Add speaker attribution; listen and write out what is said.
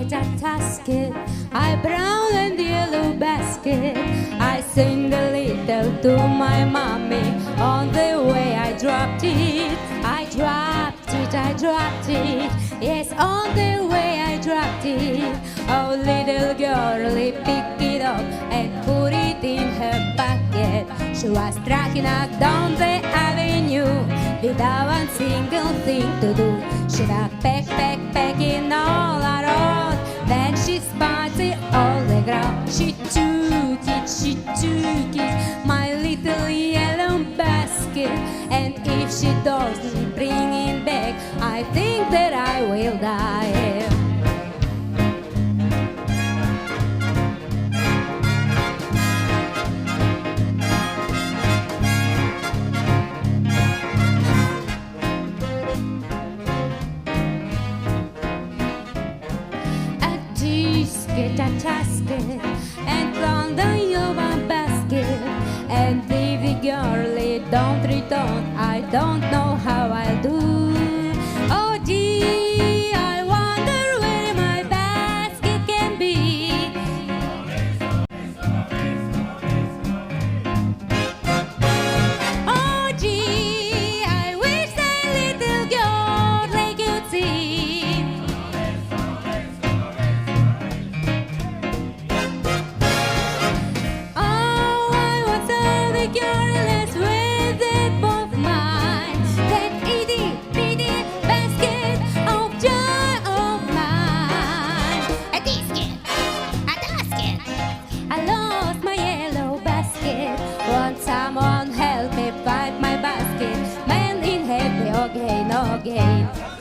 Speaker 1: Tisket A Tasket, I brown and yellow basket. I sing a little to my mommy. On the way I dropped it, I dropped it, I dropped it. Yes, on the way I dropped it. Oh, little girlie picked it up and put it in her pocket. She was tracking us down the avenue without one single thing to do. She was pecking all around. Then she spotted all the ground. She took it, my little yellow basket. And if she doesn't bring it back, I think that I will die. Tisket a tasket and round the yellow basket. And baby girlie, don't return. I don't know how I'll do. Oh gee, I wonder where my basket can be. Oh gee, I wish that little girlie could see. Careless with it both mine. That itty bitty basket of joy of mine. A tisket, a tasket. I lost my yellow basket. Won't someone help me find my basket? Man in heavy again, again.